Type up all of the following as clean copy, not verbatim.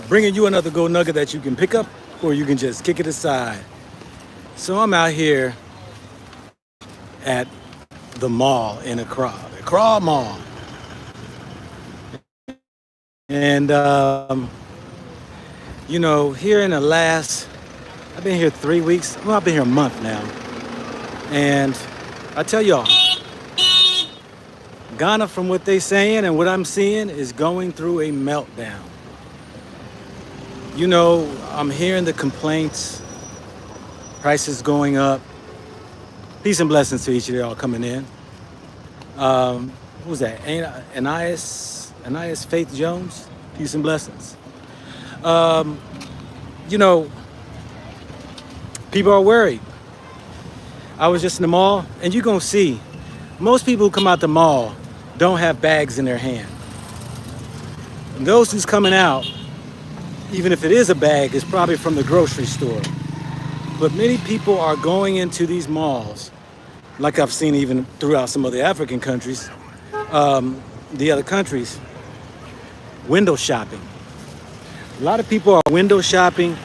bringing you another gold nugget that you can pick up or you can just kick it aside. So I'm out here at the mall in Accra Mall. And, here in the last, I've been here 3 weeks. Well, I've been here a month now. And I tell y'all, Ghana, from what they saying and what I'm seeing, is going through a meltdown. I'm hearing the complaints, prices going up. Peace and blessings to each of y'all coming in. Who was that? Anais Faith Jones? Peace and blessings. People are worried. I was just in the mall, and you're going to see most people who come out the mall don't have bags in their hand. And those who's coming out, even if it is a bag, is probably from the grocery store. But many people are going into these malls, like I've seen even throughout some of the African countries, the other countries, window shopping. A lot of people are window shopping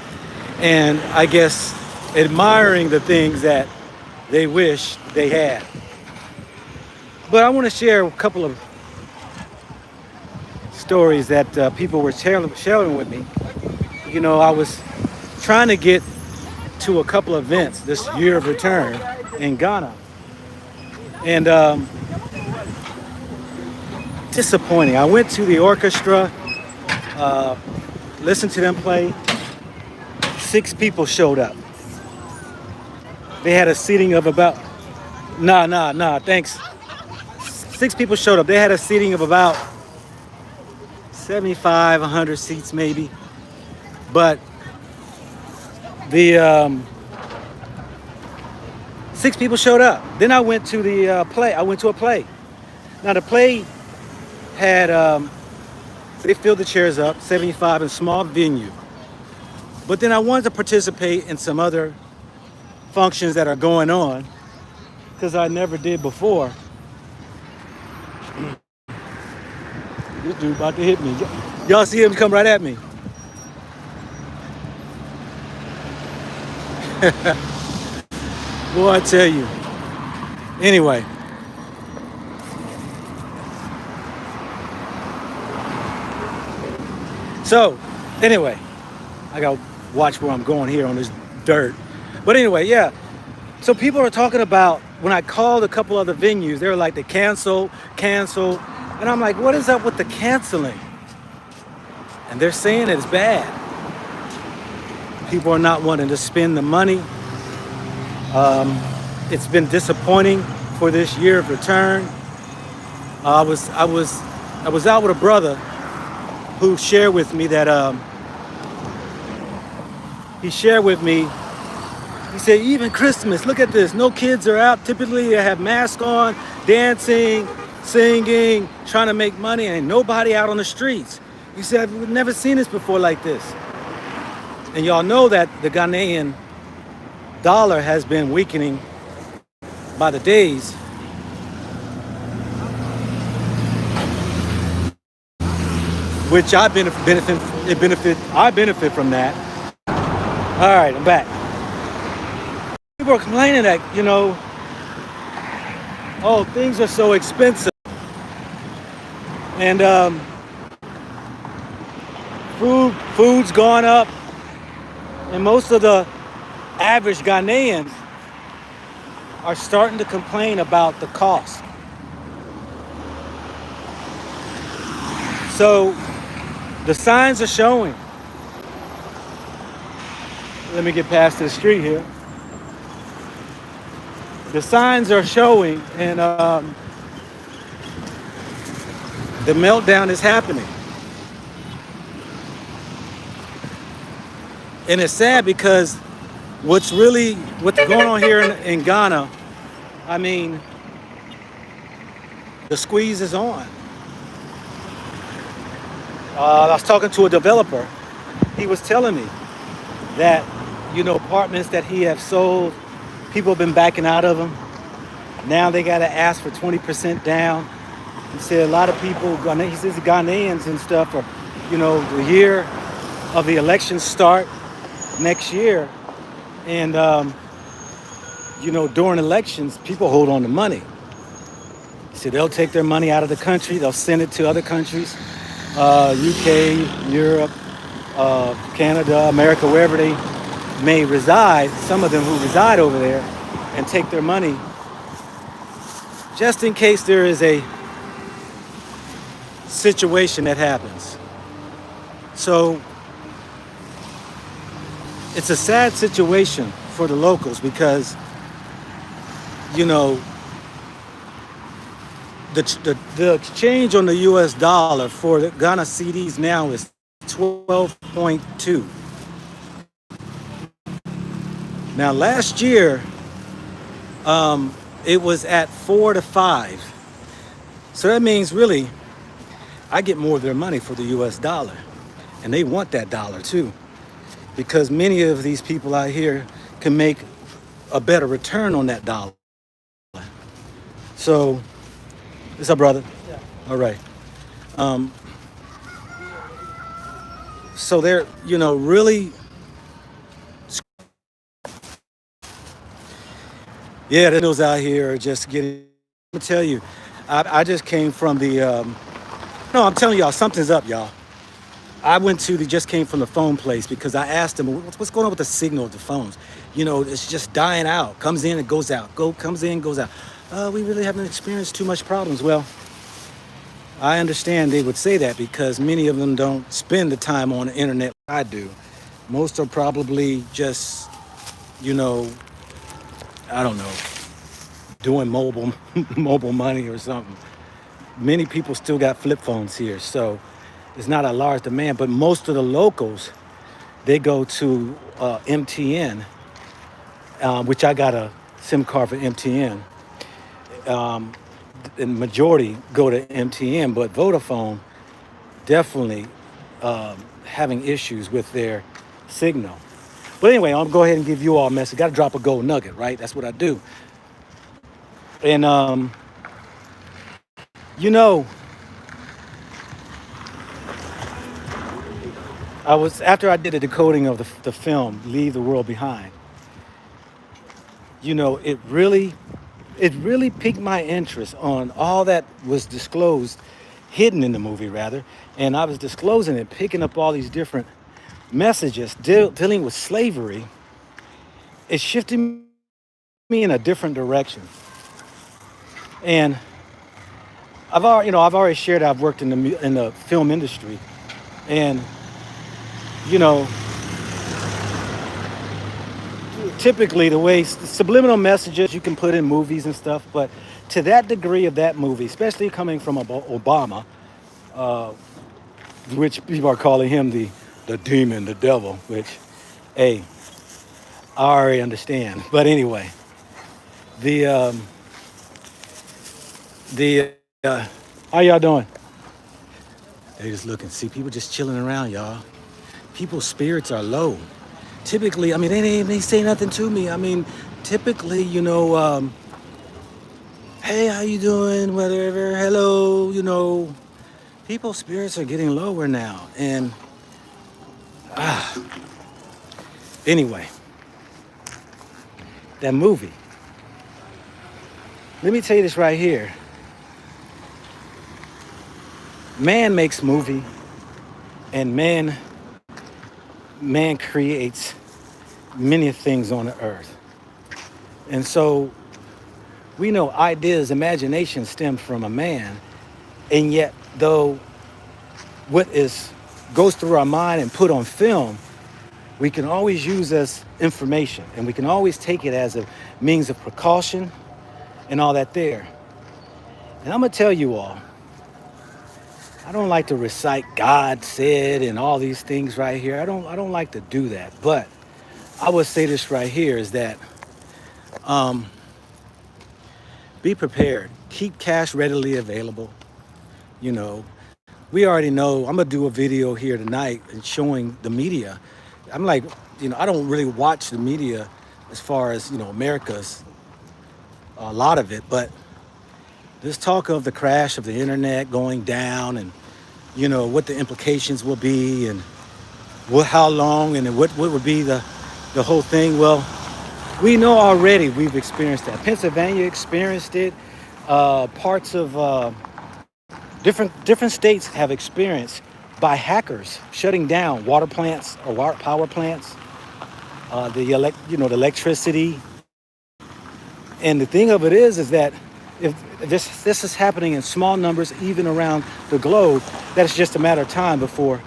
and I guess admiring the things that they wish they had. But I want to share a couple of stories that people were sharing with me. I was trying to get to a couple of events this year of return in Ghana. And disappointing. I went to the orchestra, listened to them play. 6 people showed up. They had a seating of about, thanks. 6 people showed up. They had a seating of about 75, 100 seats maybe. But the 6 people showed up. Then I went to the play. I went to a play. Now the play had, they filled the chairs up, 75 in a small venue. But then I wanted to participate in some other functions that are going on because I never did before. This dude about to hit me. Y'all see him come right at me. Boy, I tell you. Anyway. I gotta watch where I'm going here on this dirt. But anyway, yeah. So people are talking about, when I called a couple other venues, they were like, they cancel. And I'm like, what is up with the canceling? And they're saying it's bad. People are not wanting to spend the money. It's been disappointing for this year of return. I was out with a brother who shared with me that he said, even Christmas, look at this. No kids are out. Typically, they have masks on, dancing, singing, trying to make money, and nobody out on the streets. He said, we've never seen this before like this. And y'all know that the Ghanaian dollar has been weakening by the days. Which I benefit from that. All right, I'm back. People are complaining that, things are so expensive. And food's gone up. And most of the average Ghanaians are starting to complain about the cost. So the signs are showing. Let me get past this street here. The signs are showing, and the meltdown is happening. And it's sad because what's going on here in Ghana, I mean, the squeeze is on. I was talking to a developer. He was telling me that, apartments that he has sold, people have been backing out of them. Now they got to ask for 20% down. He said a lot of people, he says the Ghanaians and stuff are, the year of the elections start next year. And, during elections, people hold on to money. So they'll take their money out of the country, they'll send it to other countries, UK, Europe, Canada, America, wherever they may reside, some of them who reside over there, and take their money just in case there is a situation that happens. So it's a sad situation for the locals because, the exchange on the US dollar for the Ghana CDs now is 12.2. Now last year, it was at 4 to 5. So that means really, I get more of their money for the US dollar. And they want that dollar too. Because many of these people out here can make a better return on that dollar. So, what's up, brother? Yeah. All right. So they're, really, yeah, those out here are just getting, I'm gonna tell you, I just came from the, no, I'm telling y'all, something's up, y'all. I just came from the phone place because I asked them, what's going on with the signal of the phones? It's just dying out, comes in and goes out, comes in, goes out. We really haven't experienced too much problems. Well, I understand they would say that because many of them don't spend the time on the internet like I do. Most are probably just, I don't know, doing mobile money or something. Many people still got flip phones here, so it's not a large demand, but most of the locals, they go to MTN, which I got a SIM card for MTN. The majority go to MTN, but Vodafone definitely having issues with their signal. But anyway, I'll go ahead and give you all a message. Got to drop a gold nugget, right? That's what I do. And, after I did a decoding of the film, Leave the World Behind, it really piqued my interest on all that was disclosed, hidden in the movie rather, and I was disclosing it, picking up all these different messages dealing with slavery. It shifted me in a different direction. And I've already shared I've worked in the film industry, and typically the way subliminal messages you can put in movies and stuff, but to that degree of that movie, especially coming from Obama, which people are calling him the demon, the devil, which, hey, I already understand. But anyway, how y'all doing? They just looking. See, people just chilling around, y'all. People's spirits are low. Typically, they say nothing to me. Typically, hey, how you doing? Whatever, hello, people's spirits are getting lower now. And, anyway, that movie. Let me tell you this right here. Man makes movie, and man creates many things on the earth. And so we know ideas, imagination stems from a man, and yet though what goes through our mind and put on film, we can always use as information, and we can always take it as a means of precaution and all that there. And I'm gonna tell you all, I don't like to recite God said and all these things right here. I don't like to do that. But I would say this right here is that be prepared. Keep cash readily available. We already know. I'm gonna do a video here tonight and showing the media. I'm like, I don't really watch the media as far as America's a lot of it, but this talk of the crash of the internet going down and what the implications will be, and how long and what would be the whole thing. Well, we know already we've experienced that. Pennsylvania experienced it. Parts of different states have experienced by hackers shutting down water plants or power plants, the electricity. And the thing of it is that if this is happening in small numbers, even around the globe, that it's just a matter of time before,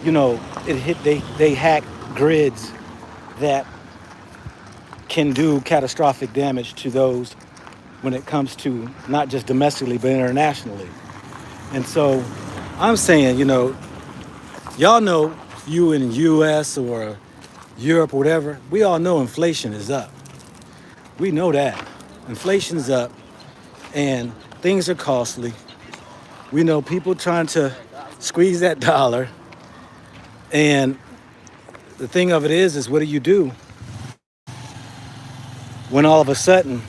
it hit. They hack grids that can do catastrophic damage to those when it comes to not just domestically but internationally. And so, I'm saying, y'all know, you in the U.S. or Europe or whatever, we all know inflation is up. We know that inflation's up. And things are costly. We know people trying to squeeze that dollar. And the thing of it is what do you do when all of a sudden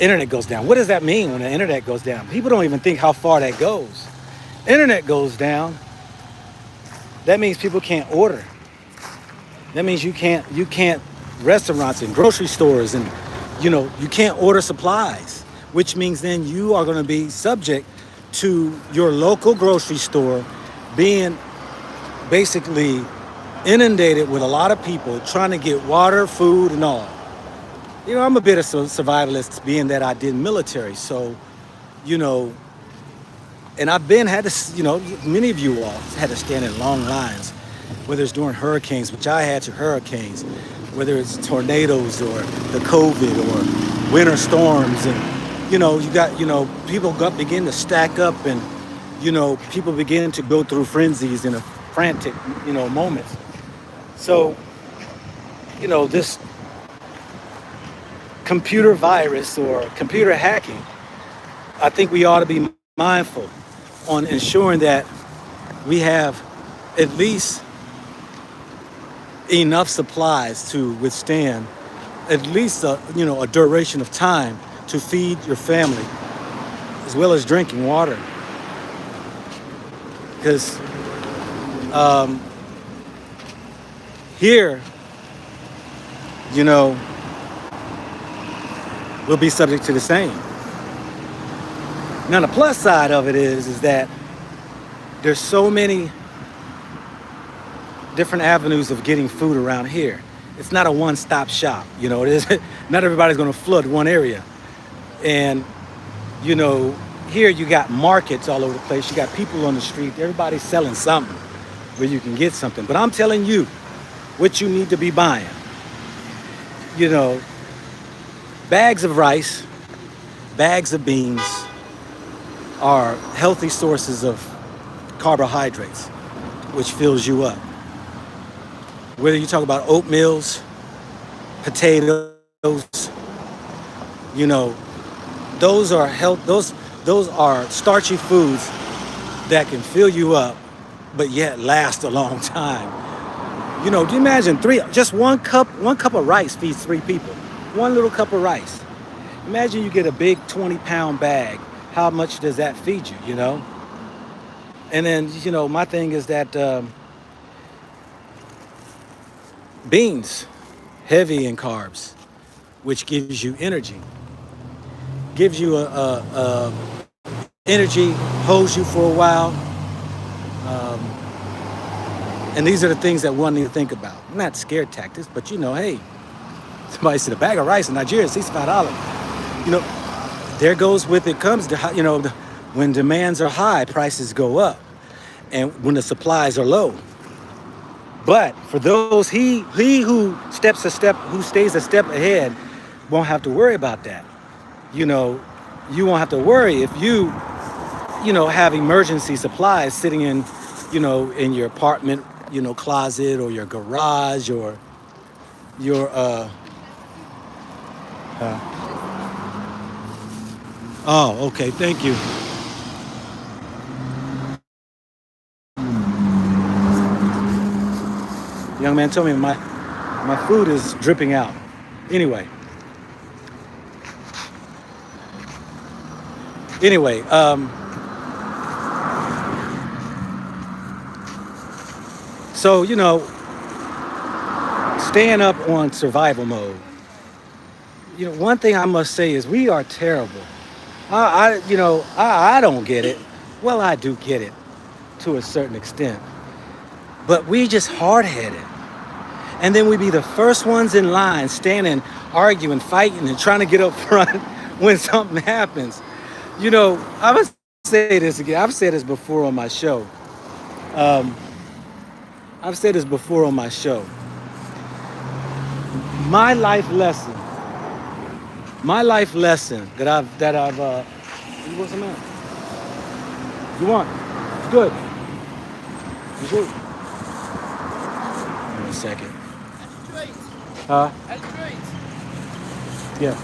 internet goes down? What does that mean when the internet goes down? People don't even think how far that goes. Internet goes down. That means people can't order. That means you can't restaurants and grocery stores and you can't order supplies, which means then you are going to be subject to your local grocery store being basically inundated with a lot of people trying to get water, food, and all. I'm a bit of a survivalist, being that I did military. So, and had to, many of you all had to stand in long lines, whether it's during hurricanes, which I had to hurricanes, whether it's tornadoes or the COVID or winter storms. And, you got, people begin to stack up and, people begin to go through frenzies in a frantic, moments. So, this computer virus or computer hacking, I think we ought to be mindful on ensuring that we have at least enough supplies to withstand at least a duration of time to feed your family, as well as drinking water. Because here, we'll be subject to the same. Now the plus side of it is that there's so many different avenues of getting food around here. It's not a one-stop shop, it is. Not everybody's going to flood one area. And, here you got markets all over the place. You got people on the street. Everybody's selling something where you can get something. But I'm telling you what you need to be buying. Bags of rice, bags of beans are healthy sources of carbohydrates, which fills you up. Whether you talk about oatmeals, potatoes, those are starchy foods that can fill you up, but yet last a long time. Do you imagine just one cup of rice feeds 3 people. One little cup of rice. Imagine you get a big 20-pound bag. How much does that feed you, And then, my thing is that beans, heavy in carbs, which gives you energy. Gives you energy, holds you for a while. And these are the things that one need to think about. Not scare tactics, but hey, somebody said a bag of rice in Nigeria is $65. There goes with it comes to, when demands are high, prices go up. And when the supplies are low. But for those, he who stays a step ahead won't have to worry about that. You won't have to worry if you have emergency supplies sitting in, in your apartment, closet or your garage or your, oh, okay, thank you. Young man told me my food is dripping out. Anyway, So, staying up on survival mode. One thing I must say is we are terrible. I don't get it. Well, I do get it to a certain extent, but we just hard-headed. And then we be the first ones in line, standing, arguing, fighting, and trying to get up front when something happens. I must say this again. I've said this before on my show. Um, I've said this before on my show. My life lesson. My life lesson you want some else? You want? It's good. You good? Wait a second. Huh? Yeah.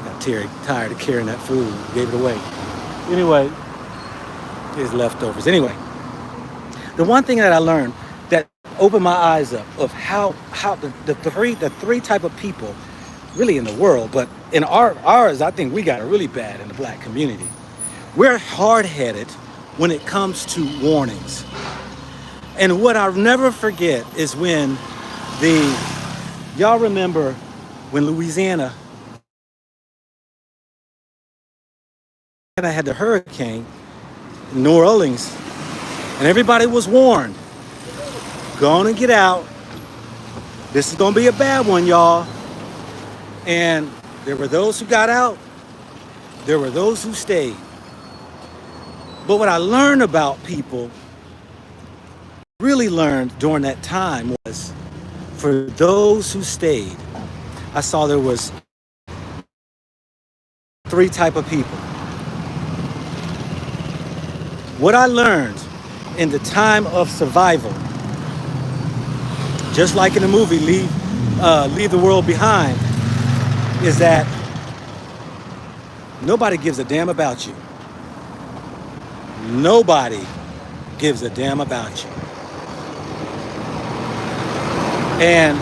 Got tired of carrying that food. Gave it away. Anyway, his leftovers. Anyway, the one thing that I learned that opened my eyes up of how the three type of people really in the world, but in ours, I think we got it really bad in the black community. We're hard-headed when it comes to warnings. And what I'll never forget is when y'all remember when Louisiana had the hurricane in New Orleans, and everybody was warned, go on and get out. This is gonna be a bad one, y'all. And there were those who got out, there were those who stayed. But what I learned about people, really learned during that time, was for those who stayed, I saw there was three type of people. What I learned in the time of survival, just like in the movie Leave the World Behind, is that nobody gives a damn about you. Nobody gives a damn about you. And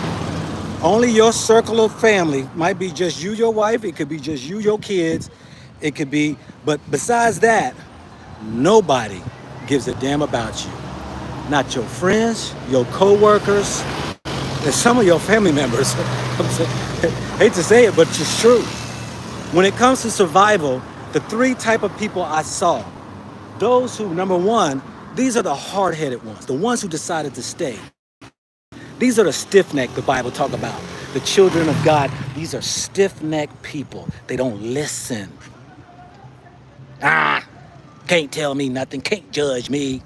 only your circle of family might be just you, your wife. It could be just you, your kids. It could be, but besides that, nobody gives a damn about you. Not your friends, your co-workers, and some of your family members. Hate to say it, but it's true. When it comes to survival, the three type of people I saw, those who, number one, these are the hard-headed ones, the ones who decided to stay. These are the stiff-necked the Bible talk about. The children of God, these are stiff-necked people. They don't listen. Can't tell me nothing, can't judge me.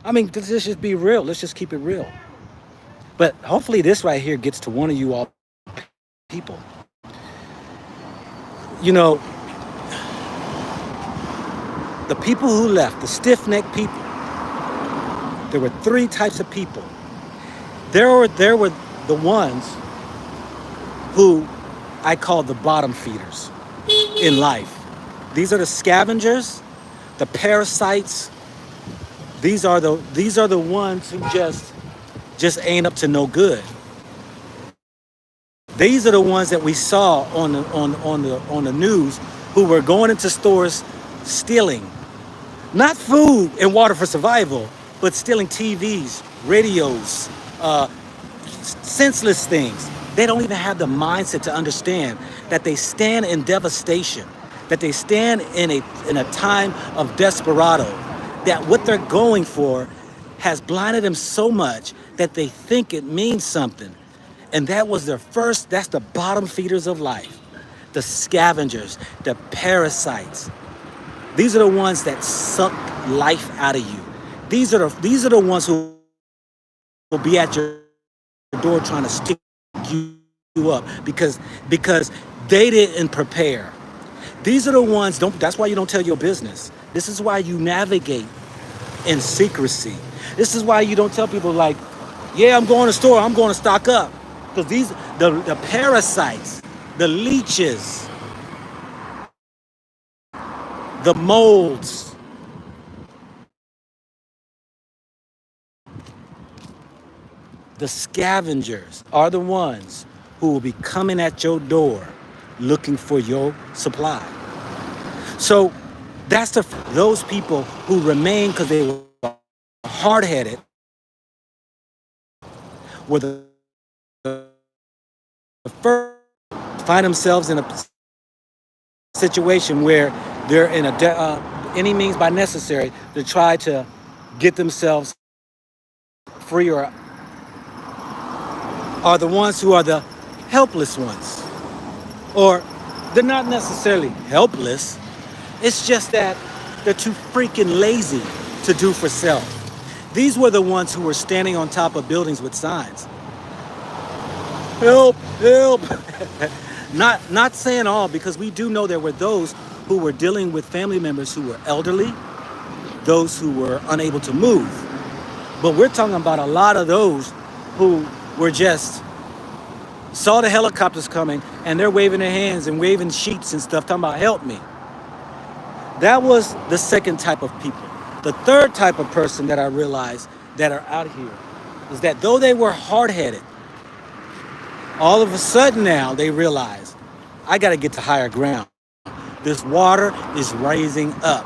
I mean, let's just be real. Let's just keep it real. But hopefully this right here gets to one of you all people. The people who left, the stiff-necked people, there were three types of people. There were the ones who I call the bottom feeders in life. These are the scavengers, the parasites. These are the ones who just ain't up to no good. These are the ones that we saw on the news who were going into stores stealing, not food and water for survival, but stealing TVs, radios, senseless things. They don't even have the mindset to understand that they stand in devastation, that they stand in a time of desperado, that what they're going for has blinded them so much that they think it means something. And that was that's the bottom feeders of life, the scavengers, the parasites. These are the ones that suck life out of you. These are the ones who will be at your door trying to stick you up because they didn't prepare. These are the ones, that's why you don't tell your business. This is why you navigate in secrecy. This is why you don't tell people like, yeah, I'm going to the store, I'm going to stock up. Because the parasites, the leeches, the molds, the scavengers are the ones who will be coming at your door looking for your supply. So That's those people who remain because they were hard-headed were the first to find themselves in a situation where they're in any means by necessary to try to get themselves free, or are the ones who are the helpless ones. Or they're not necessarily helpless. It's just that they're too freaking lazy to do for self. These were the ones who were standing on top of buildings with signs. Help, help. Not saying all, because we do know there were those who were dealing with family members who were elderly, those who were unable to move. But we're talking about a lot of those who were just saw the helicopters coming and they're waving their hands and waving sheets and stuff, talking about help me. That was the second type of people. The third type of person that I realized that are out here is that though they were hard-headed, all of a sudden now they realize, I got to get to higher ground. This water is rising up.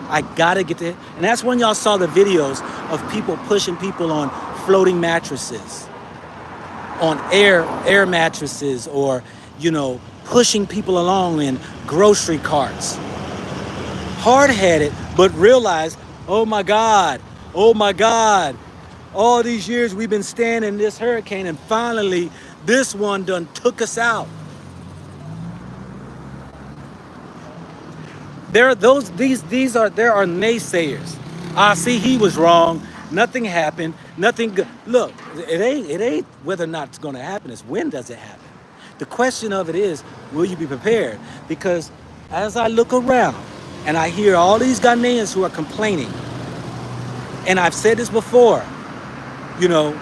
I got to get to it. And that's when y'all saw the videos of people pushing people on floating mattresses, on air mattresses, or, pushing people along in grocery carts. Hard-headed, but realize, oh my God, all these years we've been staying in this hurricane, and finally this one done took us out. There are naysayers. See, he was wrong. Nothing happened. Nothing good. Look, it ain't whether or not it's going to happen. It's when does it happen. The question of it is, will you be prepared? Because as I look around and I hear all these Ghanaians who are complaining, and I've said this before, you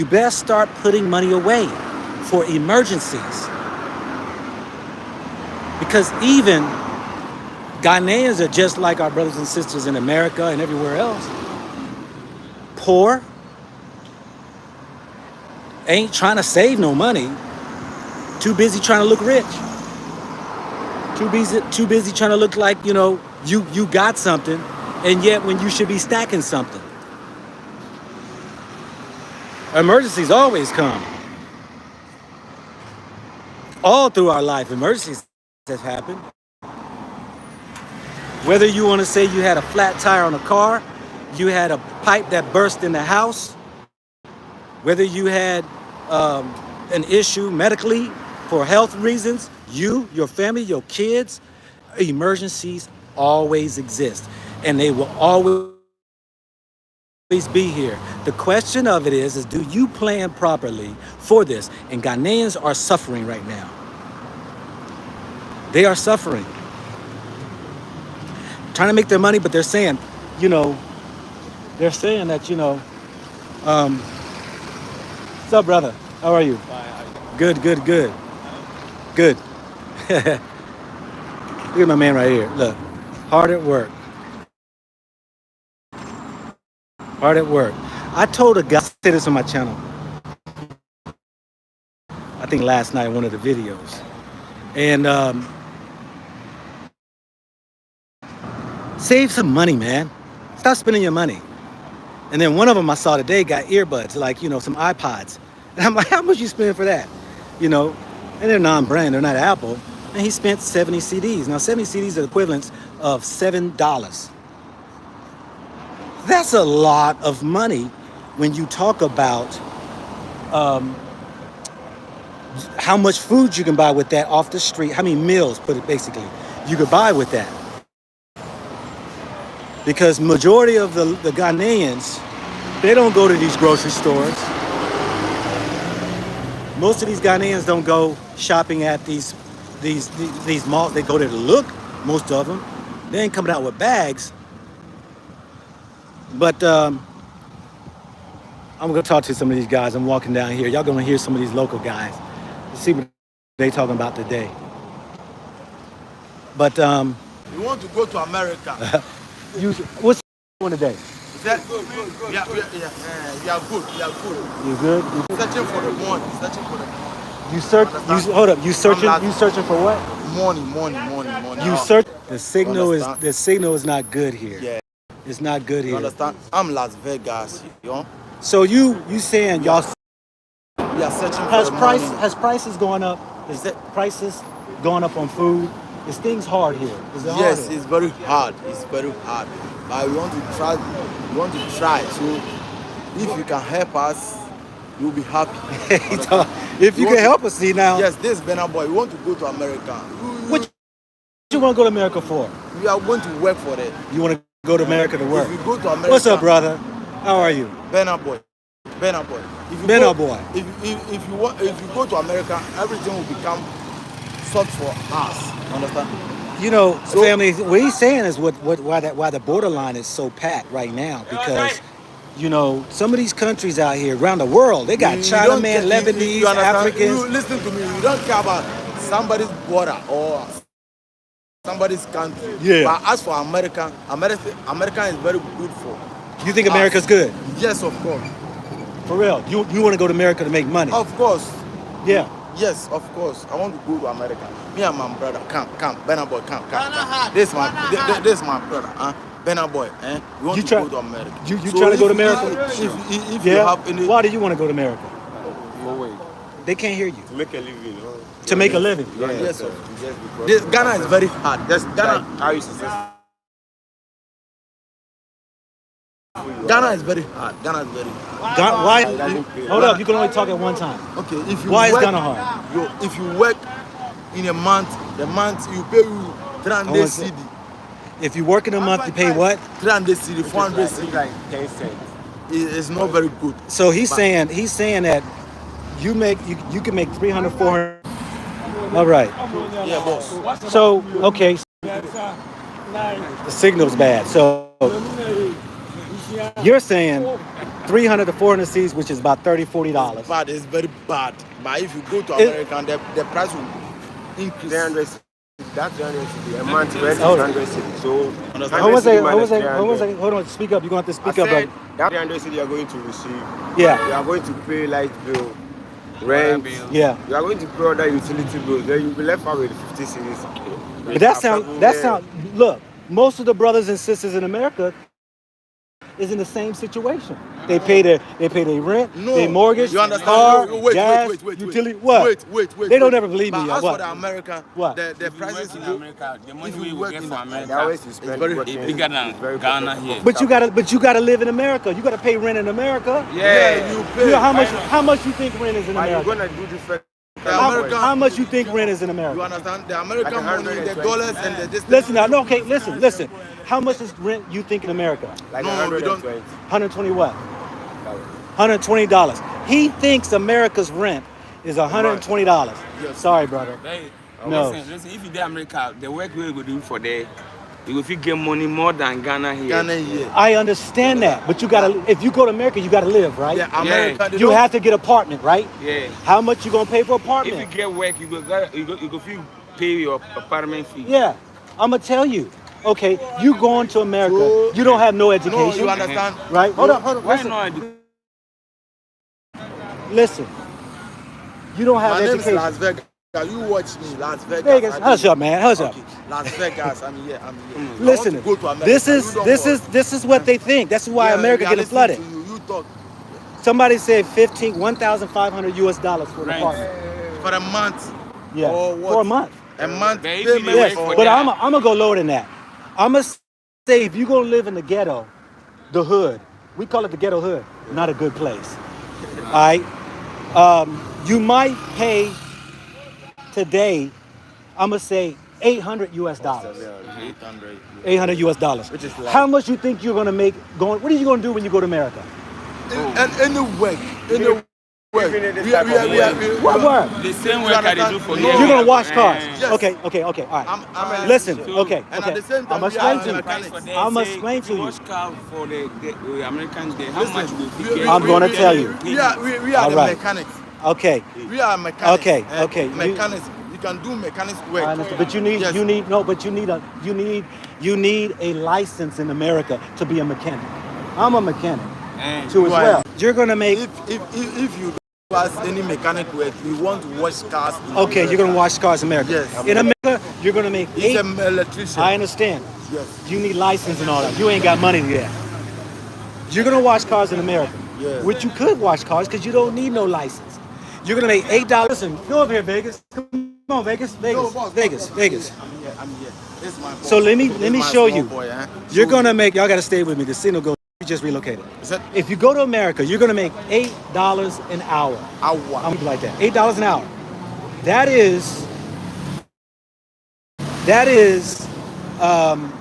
best start putting money away for emergencies. Because even Ghanaians are just like our brothers and sisters in America and everywhere else. Poor, ain't trying to save no money, too busy trying to look rich. Too busy trying to look like, you got something, and yet when you should be stacking something. Emergencies always come. All through our life, emergencies have happened. Whether you want to say you had a flat tire on a car, you had a pipe that burst in the house, whether you had an issue medically for health reasons, your family, your kids, emergencies always exist, and they will always be here. The question of it is do you plan properly for this? And Ghanaians are suffering right now. They are suffering. Trying to make their money, but they're saying, that, what's up, brother? How are you? Fine. Good. Look at my man right here. Look, hard at work. I told a guy, I said this on my channel, I think last night, one of the videos. And save some money, man. Stop spending your money. And then one of them I saw today got earbuds, like, some iPods. And I'm like, how much you spend for that? And they're non-brand, they're not Apple. And he spent 70 CDs. Now, 70 CDs are the equivalent of $7. That's a lot of money when you talk about how much food you can buy with that off the street, how many meals, basically, you could buy with that. Because majority of the Ghanaians, they don't go to these grocery stores. Most of these Ghanaians don't go shopping at these malls. They go there to look, most of them. They ain't coming out with bags. But I'm going to talk to some of these guys. I'm walking down here. Y'all going to hear some of these local guys. See what they talking about today. But You want to go to America? What's doing today? Is that good? Yeah, we are good. You good? Searching for the money. Hold up. You searching for what? money. You search the signal is not good here. Yeah. It's not good You here. understand? I'm Las Vegas, you know. So you saying y'all We are searching for the money. has prices going up? Is that prices going up on food? Is things hard here? Is it hard Yes, here? it's very hard. It's very hard. But we want to try. We want to try. So if you can help us, you'll be happy. If you can help us, see now. Yes, this Benna boy. We want to go to America. What you want to go to America for? We are going to work for it. You want to go to America to work? If we go to America. What's up, brother? How are you? Benna boy. Benna boy. Benna boy. If you go to America, everything will become soft for us. Understand? You know, family. What he's saying is why the borderline is so packed right now, because you know some of these countries out here around the world, they got Chinaman, Lebanese, Africans. You listen to me. You don't care about somebody's border or somebody's country. Yeah. But as for America is very good for. You think America's good? Yes, of course. For real? You want to go to America to make money? Of course. Yeah. Yes, of course. I want to go to America. Me and my brother, come, Benna boy, come. This my brother, Benna boy. We want to go to America. You trying to go to America? If you have any. Why do you want to go to America? No way. They can't hear you. To make a living. To make a living. Yeah, Yes, sir. sir. This Ghana is very hard. Ghana is very hard. Why? Hold up. You can only talk at one time. Okay, if you Why is work, Ghana hard? If you work in a month, the month you pay you 300 CD. If you work in a month, you pay what? 300 CD, 400 CD. Like 10 cents. It's not very good. So he's saying that you can make 300, 400. All right. Yeah, boss. So okay. The signal's bad. So you're saying 300 to 400 Cs, which is about $30, $40. Bad, it's very bad. But if you go to America, the price will increase. 300. That's 300 a month. Rent is 100 cedi. So Hold on. Speak up. You're going to have to speak up. Said, that 300 cedi you are going to receive. Yeah. You are going to pay light bill, rent. Yeah. You are going to pay other utility bills. Then you'll be left out with 50 cedis. But that sound. Look, most of the brothers and sisters in America is in the same situation. They pay their rent, their mortgage, you understand? car, Wait, gas, utility. What? Wait. They don't ever believe me. But as What? for the America, What? the prices in America, the money we work get in for The America hours you spend very working is bigger than is very Ghana profitable. here. But you gotta live in America. You gotta pay rent in America. Yeah, you pay. You know how much you think rent is in But you're America? gonna do different. How much you think rent is in You America? understand? The American Like money, the 120. dollars and the distance. Listen now. No, okay. Listen. How much is rent you think in America? Like No, we don't. 120. 120 what? $120. He thinks America's rent is $120. Yes. Sorry, brother. Hey, No. listen, if you do America, the work we go do for there, you will get money more than Ghana here. Ghana here. I understand that, but you gotta. If you go to America, you gotta live, right? Yeah, America. they You don't- have to get an apartment, right? Yeah. How much you gonna pay for If apartment? you get work, you go feel pay your apartment fee. Yeah, I'm gonna tell you. Okay, you going to America, So- you don't have no No, education, you understand? right? Hold on. Why Listen, not? listen. You don't have My name is education. Las Vegas. You watch me, Las Vegas. Vegas, hush up, man. Hush up. Okay, Las Vegas. I'm here. Listen, I want to go to America. this You don't worry. is what they think. That's why Yeah, America we are getting listening flooded. to you. You talk Somebody said $1,500 US for an Right. apartment. for a month. Yeah, Or what? for a month. A month But if you payment. Yes, wait for but that. I'm gonna go lower than that. I'm gonna say if you're gonna live in the ghetto, the hood, we call it the ghetto hood, not a good place. All right, you might pay today. I'm gonna say $800 US. 800. $800 US. Which is like- How much you think you're gonna make going? What are you gonna do when you go to America? And any work. What work? The same work that they do for No. here. You're gonna wash cars. Yes. Okay. All right. I'm Listen. So- Okay. And at the same time, I'm we are explaining to you. mechanics. I'ma explain to you. Wash car for the Americans there. How Listen, much will we- get? I'm gonna tell you. We are All the right. mechanics. Okay. We are mechanics. Okay, eh? okay. Mechanics. You can do mechanics work. I understand. But you need Yes. you need a license in America to be a mechanic. I'm a mechanic Eh, too as you are- well. You're gonna make If you do us any mechanic work, we want to wash cars. in okay. You're gonna wash cars in America. Yes. In America, You're gonna make He's eight. an electrician. I understand. Yes. You need license and all that. You ain't got money to that. You're gonna wash cars in America, Yes. which you could wash cars because you don't need no license. You're gonna make $8. And go over here, Vegas. Come on, Vegas, Vegas, No, boss, Vegas, boss, Vegas. I'm here. This is my boss. So let me This is my show small you. boy, You're Show gonna you. make. Y'all gotta stay with me. The signal goes. You just relocated. Is that If you go to America, you're gonna make $8 an hour. hour? I'm like that. $8 an hour. That is. I'm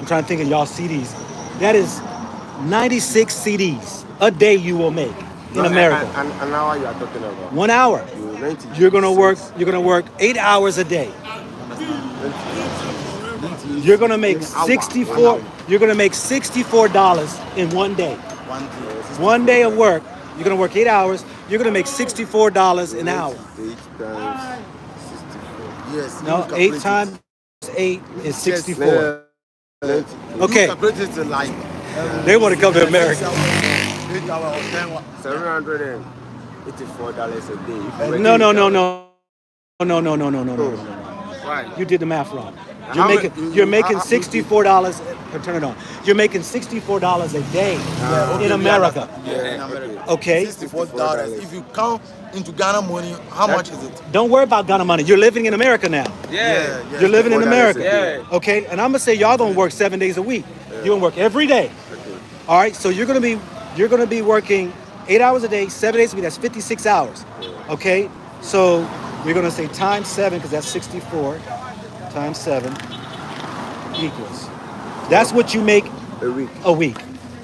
trying to think of y'all CDs. That is 96 CDs a day you will make in America. An hour you are talking about. 1 hour. You're gonna work. You're gonna work 8 hours a day. You're gonna make 64. You're gonna make $64 in 1 day. 1 day. 1 day of work. You're gonna work 8 hours. You're gonna make $64 an hour. 8 times 64. Yes. No, you 8 calculate times 8 is Yes. 64. it. Okay. You calculate it like They want to come to America. 8 hours or 10 hours. $784 a day. No. Why? You did the math wrong. How You're making $64. Turn it on. You're making $64 a day Okay, in we America. understand. Yeah, in America. Okay. $64. If you count into Ghana money, how much is it? Don't worry about Ghana money. You're living in America now. Yeah. You're living in $64 America. a day. Yeah. Okay. And I'm gonna say y'all gonna work 7 days a week. You're gonna work every day. All right. So you're gonna be working 8 hours a day, 7 days a week. That's 56 hours. Okay. So we're gonna say times 7 because that's 64 times 7 equals. That's what you make A week. a week.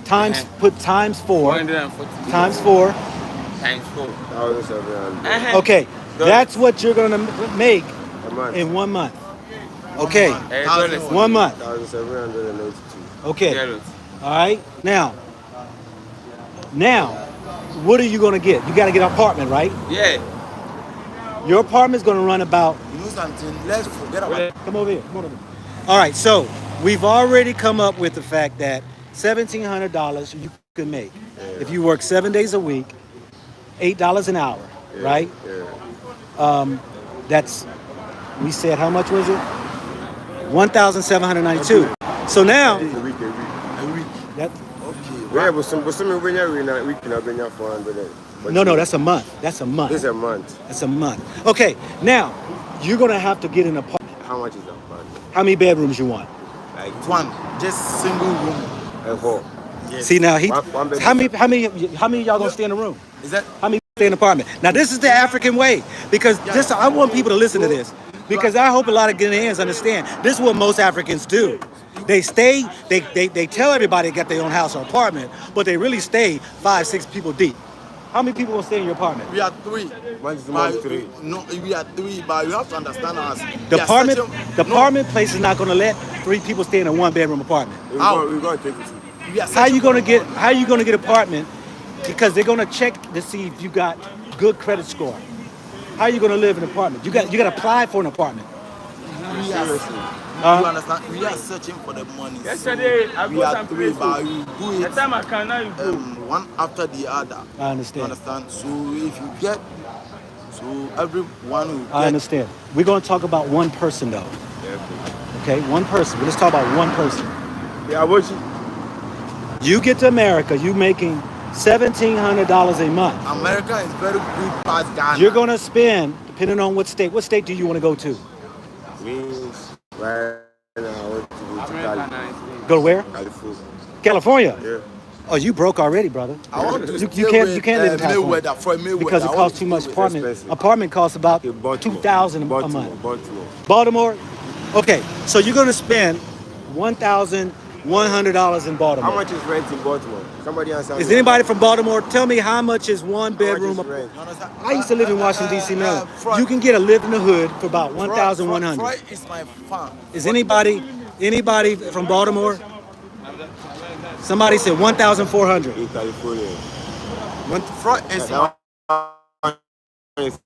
Times put times 4 140 times 4. times 4. 1,700. Okay. That's what you're gonna make A month. in 1 month. Okay. $8. 1 month. 1,782. Okay. $8. All right. Now, what are you gonna get? You gotta get an apartment, right? Yeah. Your apartment's gonna run about. You know something? Let's forget about it. Come over here. Come on over. All right. So we've already come up with the fact that $1,700 you can make if you work 7 days a week, $8 an hour, right? Yeah. That's, we said, how much was it? 1,792. So now A week. that. Yeah, but some when you're week can bring 400. No, that's a month. That's a month. This is a month. That's a month. Okay. Now you're gonna have to get an apartment. How much is that apartment? How many bedrooms you want? Like One, just single room. a hall. Yes. See now One bedroom. how many of y'all gonna stay in the room? Is that? How many stay in the apartment? Now this is the African way because this I want people to listen to this because I hope a lot of Ghanaians understand this is what most Africans do. They stay, they tell everybody they got their own house or apartment, but they really stay 5, 6 people deep. How many people will stay in your apartment? We are 3. One is But, three. No, we are 3, but you have to understand us. The We are apartment, searching- the no, apartment place is not gonna let 3 people stay in a 1-bedroom apartment. We're going to take it. we are How you searching gonna get apartment? Because they're gonna check to see if you got good credit score. How you gonna live in an apartment? You got to apply for an apartment. We are, you understand? We are searching for the money. Yesterday, I we got are some 3, place. but you do The it time I can now you go. one after the other. I You understand. understand? So if you get, so everyone will get. I understand. We're gonna talk about one person though. Okay, one person. Let's talk about one person. Yeah, what you? You get to America, you making $1,700 a month. America is very good past Ghana. You're gonna spend, depending on what state. What state do you want to go to? Means right now I want to go to Cali. Go where? California. California. Yeah. Oh, you broke already, brother. I want to You stay can't with, you can't live in California Mayweather, for Mayweather. because it I want costs to too much. stay with- Apartment expensive. apartment costs about Okay, Baltimore. $2,000 a Baltimore. month. Baltimore. Baltimore. Okay, so you're gonna spend $1,100 in Baltimore. How much is rent in Baltimore? Somebody answer. Is me. anybody from Baltimore? Tell me how much is one How much is bedroom? rent? You understand? I used to live in Washington D.C. Maryland. Freud- You can get a live in the hood for about $1,100. Freud is my fan. Is anybody from Baltimore? Somebody said 1,400. In California. Freud is my Is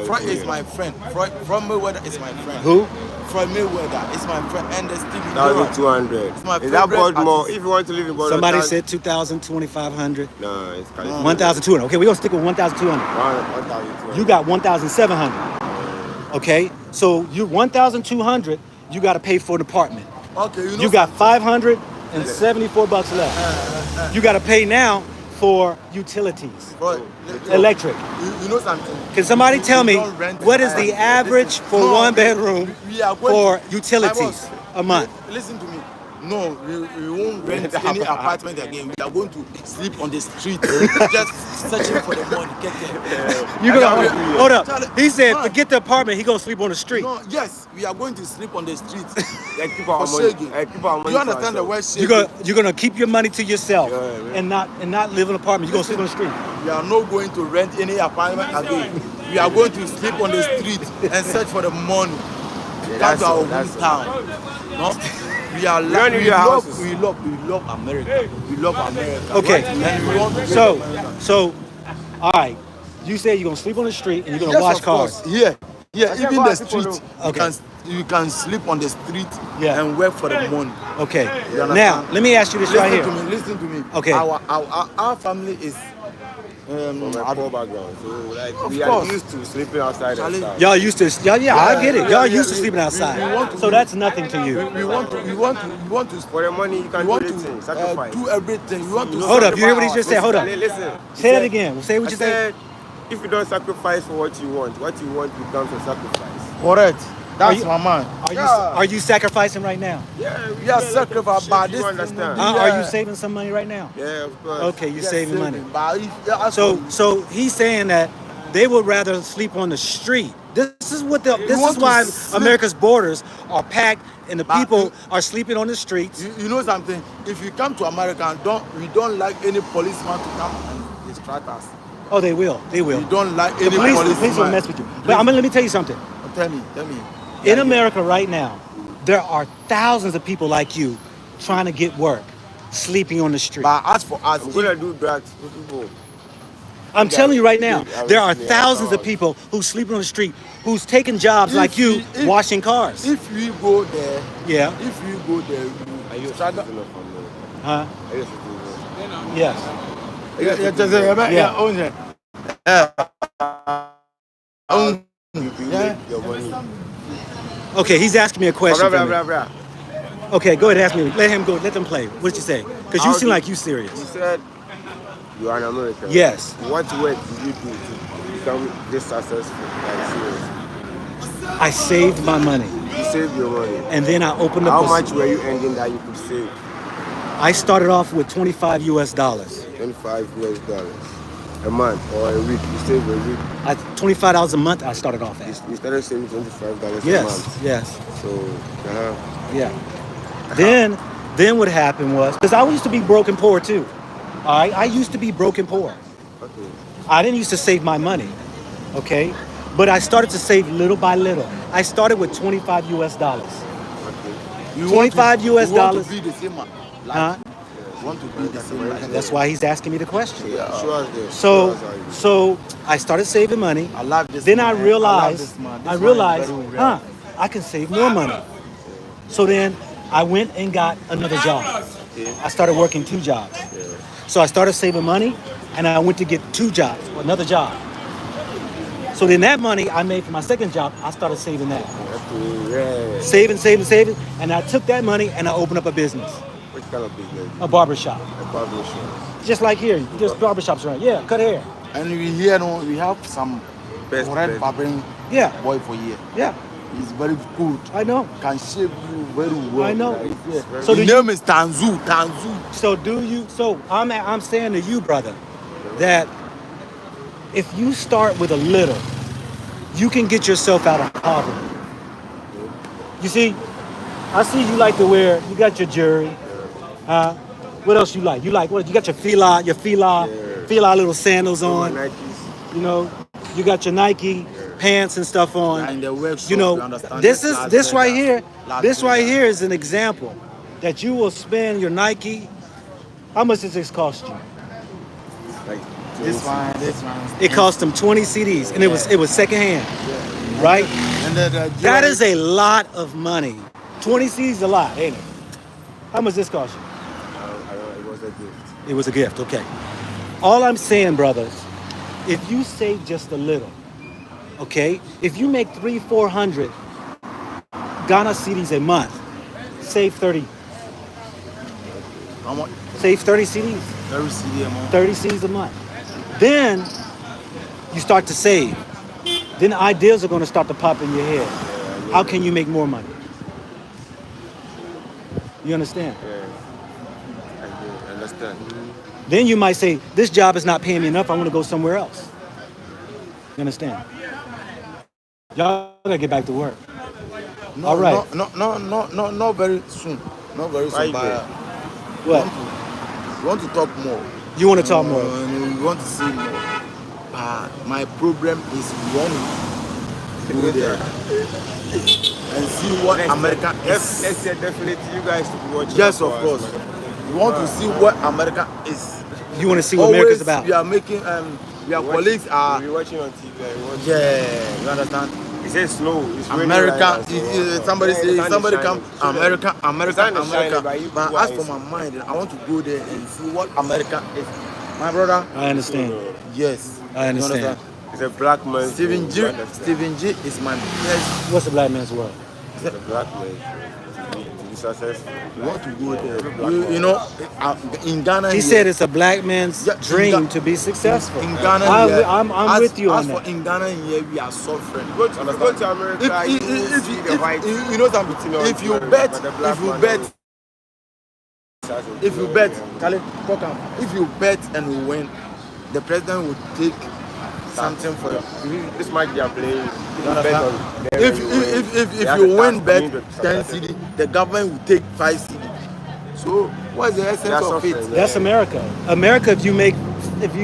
Freud is my friend. Freud from Mayweather is my friend. Who? Freud Mayweather is my friend. And the Stevie Gerrard. 1,200. It's my Is that favorite Baltimore? artist. If you want to live in Baltimore. Somebody said 2,000, 2,500, No, it's California. 1,200. Okay, we're gonna stick with 1,200. 1,200. You got 1,700. Okay, so you 1,200. You got to pay for an apartment. Okay, You got $574 left. You got to pay now for utilities, Bro, electric. you know something? Can somebody tell We me don't rent what is the higher. average Listen, for no, one bedroom we are going for to, utilities my boss, a month? Listen to me. No, we won't rent any apartment again. We are going to sleep on the street, just searching for the money. Get there. You gonna hold up? Charlie, He said, man, forget the apartment. He gonna sleep on the street. No, yes, we are going to sleep on the street. Like keep our For money. shaking. Keep our money. You understand the word shaking? You're gonna keep your money to yourself Yeah, and not live in an apartment. You're gonna sleep on the street. We are not going to rent any apartment again. We are going to sleep on the street and search for the money. Yeah, Back that's to our all, that's hometown. No? We are don't need your houses. we love America. We love America. Okay. And we want to So, all right. You say you're gonna sleep on the street and you're gonna yes, wash of course. cars. Here, can't even go the out, people street. know. Okay. You can sleep on the street Yeah. and work for the money. Okay. You understand? Now let me ask you this right here. Listen to me. Okay. Our family is From a poor background, so like we course. are used to sleeping outside and Charlie, stuff. Y'all used to, yeah, I get it. Y'all yeah, used to we- sleeping we outside, want to- so that's nothing to you. we want to For the money, you we can want do to anything. Sacrifice. do everything. We want to Hold up, you hear what he sacrifice just said? Hold up. Listen. Say that again. Say what I you said. said, if you don't sacrifice for what you want becomes a sacrifice. Correct. That's you- my man. Are you sacrificing right now? Yeah, We are sacrificed by this. You understand? Are you saving some money right now? Yeah, of course. Okay, you're saving money. But So he's saying that they would rather sleep on the street. This is want why to sleep- America's borders are packed and the But people you- are sleeping on the streets. you know something? If you come to America, we don't like any policeman to come and distract us. Oh, they will. They will. We don't like The any police policeman. will mess with you. But let me tell you something. Tell me. In America right now, there are thousands of people like you trying to get work, sleeping on the street. But as for us, I'm gonna do drugs for people. I'm telling you right now, I there are was- yeah, thousands of I people who's sleeping on the street, who's taking jobs like you, washing cars. if we go there, Yeah. Are you a struggle. citizen of America? Huh? Are you a citizen? Yes. You make your money. Okay, he's asking me a question. Blah, for blah, me. blah, blah. Okay, go ahead, ask me. Let him go. Let them play. What did you say? Because you How seem do- like you You serious. said you are an American. Yes. What work did you do to become this successful? Like seriously. I saved my money, You saved your money. and then I opened up. How much were you earning that you could save? I started off with $25 US. $25 a month or a week. You saved a week. $25 a month. I started off at. You started saving $25 a Yes. month. Yes. So, Yeah. Then what happened was, because I used to be broke and poor too. All right, I used to be broke and poor. okay. I didn't used to save my money, okay? But I started to save little by little. I started with $25 US. You $25 US. You want to be the same man. Huh? You want to be the same man. That's why he's asking me the question. Yeah, show us this. So, Show us how you do. so I started saving money. I love this Then man. I love realized, this man. This I man is realized, very real. I can save more money. So then I went and got another job. I started working 2 jobs. So I started saving money, and I went to get 2 jobs, or another job. So then that money I made from my second job, I started saving that. Yeah. Saving, and I took that money and I opened up a business, Which kind of business? a barbershop. A barber shop. Just like here, there's barbershops around. Yeah, cut hair. And we here now, we have some Best red best. barbering Yeah, boy for here. yeah, He's very good. I know. Can shape you very well. I know. Like, yeah. So His do you- name is Tanzu. So I'm saying to you, brother, that if you start with a little, you can get yourself out of poverty. You see, I see you like to wear, you got your jewelry. What else you like? You what? You got your fila little sandals on. Nikes. You know, you got your Nike pants and stuff on. And the workshop, You know, understand? this right here is an example that you will spend your Nike. How much does this cost you? Like This one. It cost them 20 CDs, and it was secondhand, right? And the That is a lot of money. 20 CDs is a lot, ain't it? How much this cost you? I don't, it was a gift. It was a gift, okay. All I'm saying, brothers, if you save just a little, Okay, if you make 300-400 Ghana cedis a month, save 30, How much? save 30 cedis, Every CD a month. 30 cedis a month. Then you start to save. Then ideas are going to start to pop in your head. How can you make more money? You understand? Yeah, I do understand. Then you might say, this job is not paying me enough. I want to go somewhere else. You understand? Y'all gotta get back to work. No, All right. not very soon. Not very Why soon. you But go? What? we want to talk more. You want to talk more? We want to see more. My problem is we want to go there and see what America is. Let's say definitely you guys to be watching. Yes, for of us, course. man. We want to see what America is. You want to see what America's Always about? we are making we are colleagues are We're watching on TV. yeah, you understand? It says slow. It's raining America, right now, so, somebody yeah, say, the sun is somebody shining. come, So America, the America, sun is shining, America. but you But people as are for my mind, I want to go there and see what America is. My brother, I understand. yes. I You understand. It's a black man. Stephen G. You understand? Stephen G. is my best. What's a black man's world? It's a black man to be successful. We want to go there. Black You man. know, in Ghana. He here, said it's a black man's Yeah, in dream Ga- to be successful. in Ghana, I'm, here, I'm with you on as for that. in Ghana here, we are suffering. Go to America, you will see the white. You know something, if you bet, if you bet, Kale, talk am. If you bet and you win, the president will take something for you. This match they are playing. You understand? If you win bet 10 CD, the government will take 5 CD. So what's the essence That's of it? suffering, That's America. America, if you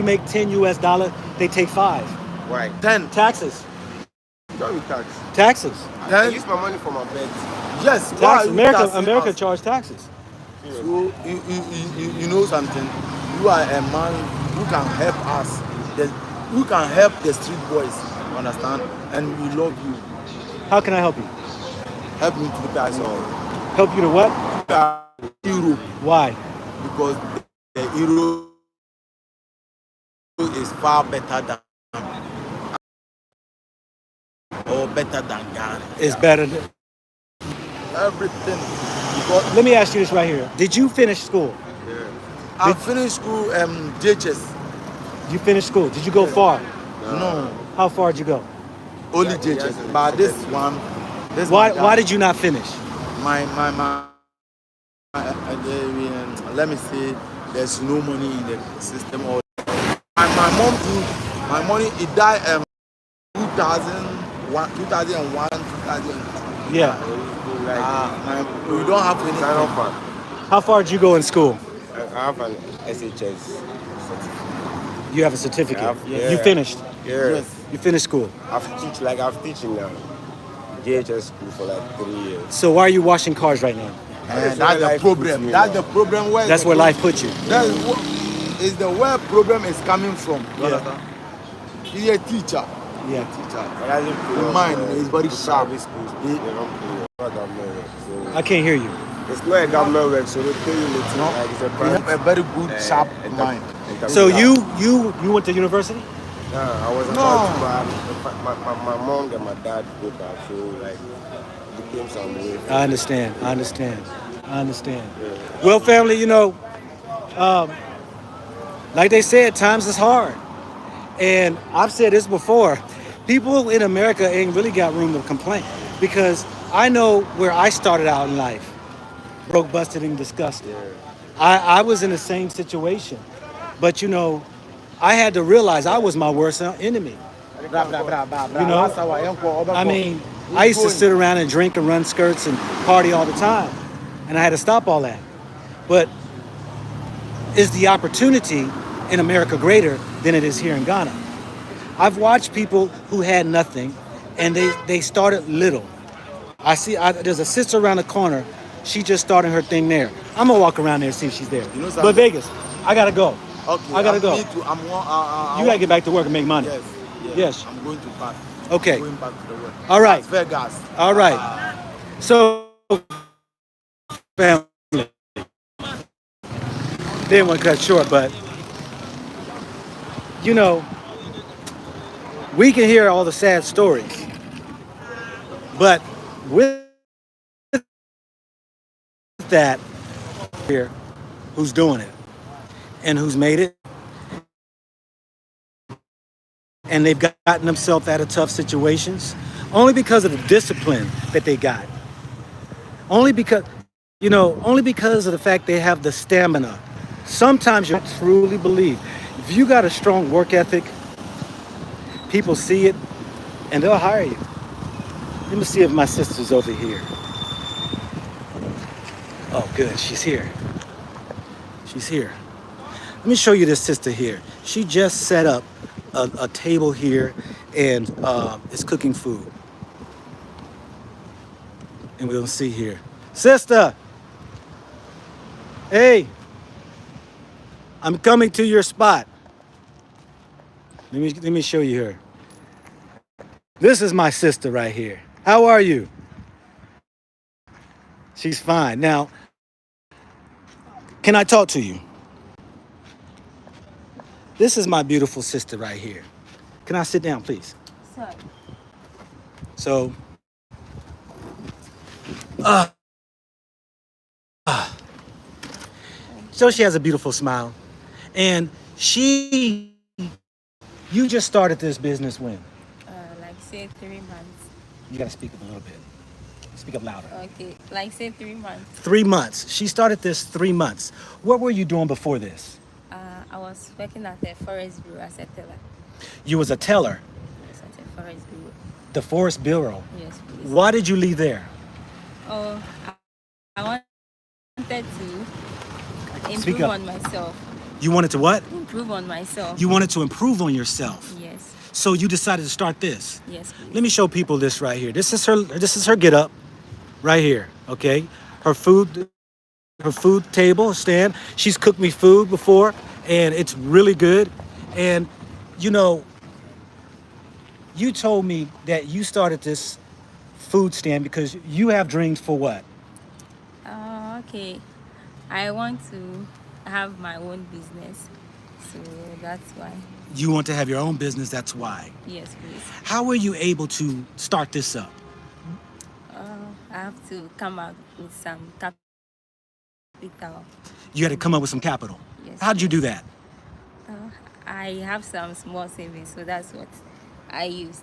make 10 US dollars, they take 5. Why? 10. Taxes. Don't be tax. Taxes. I use my money for my bet. Yes, why are Tax. you America. taxing America us? charge taxes. So you know something. You are a man who can help us. Who can help the street boys. You understand? And we love you. How can I help you? Help me to guys all. Help you to what? Europe, Why? because the euro is far better than Ghana. It's better than. Everything. Because Let me ask you this right here. Did you finish school? I finished school JHS. You finished school. Did you go far? No, How far did you go? only JHS. But this one, Why did you not finish? my let me say there's no money in the system. Or my mom too. My money it died 2001, 2002. Yeah. We don't have anything. How far did you go in school? I have an SHS certificate. You have a certificate. Yeah. You finished. Yeah. Yes. You finished school. I've teaching now. JHS school for like 3 years. So why are you washing cars right now? And That's that's where the life problem. puts me That's now. the problem. Where That's the where problem- life put you. That is the where problem is coming from. You Yeah. understand? He's a teacher. Yeah. But I didn't pay The off, mind is very sharp. Private schools, they don't pay off. Not government work. So I can't hear you. it's not a government work, so they pay you little. No. Like it's a He have private. a very good, sharp mind. So you went to university? Nah, I was No. about to, but my mom and my dad broke up, so like it became some way. I understand. Well, family, you know, like they said, times is hard. And I've said this before. People in America ain't really got room to complain because I know where I started out in life. Broke, busted, and disgusted. I was in the same situation. But, you know, I had to realize I was my worst enemy. You know? I mean, I used to sit around and drink and run skirts and party all the time. And I had to stop all that. But is the opportunity in America greater than it is here in Ghana? I've watched people who had nothing and they started little. There's a sister around the corner. She just started her thing there. I'm gonna walk around there and see if she's there. You know something? But Vegas, I gotta go. Okay. I gotta go. Me too. You gotta get back to work and make money. Yes. Yes. I'm going to back. Okay. Going back to the work. All right. Las Vegas. All right. So, family, didn't want to cut short, but you know, We can hear all the sad stories, but with that, here, who's doing it and who's made it, and they've gotten themselves out of tough situations only because of the discipline that they got. Only because, only because of the fact they have the stamina. Sometimes you truly believe if you got a strong work ethic, people see it and they'll hire you. Let me see if my sister's over here. Oh, good. She's here. She's here. Let me show you this sister here. She just set up a table here and is cooking food. And we'll see here. Sister! Hey! I'm coming to your spot. Let me show you her. This is my sister right here. How are you? She's fine. Now, can I talk to you? This is my beautiful sister right here. Can I sit down, please? Sorry. So, so she has a beautiful smile. And you just started this business when? Like say 3 months. You gotta speak up a little bit. Speak up louder. Okay, like say 3 months. 3 months. She started this 3 months. What were you doing before this? I was working at the forest bureau as a teller. You was a teller. Yes, at the forest bureau. The Forest Bureau. Yes, please. Why did you leave there? Oh, I wanted to Speak improve up. on myself. You wanted to what? Improve on myself. You wanted to improve on yourself. Yes. So you decided to start this. Yes, please. Let me show people this right here. This is her get up right here, okay? Her food table stand. She's cooked me food before and it's really good. And you told me that you started this food stand because you have dreams for what? Okay. I want to have my own business. So that's why. You want to have your own business, that's why. Yes, please. How were you able to start this up? I have to come out with some capital. You had to come up with some capital. Yes. How'd you do that? I have some small savings, so that's what I used.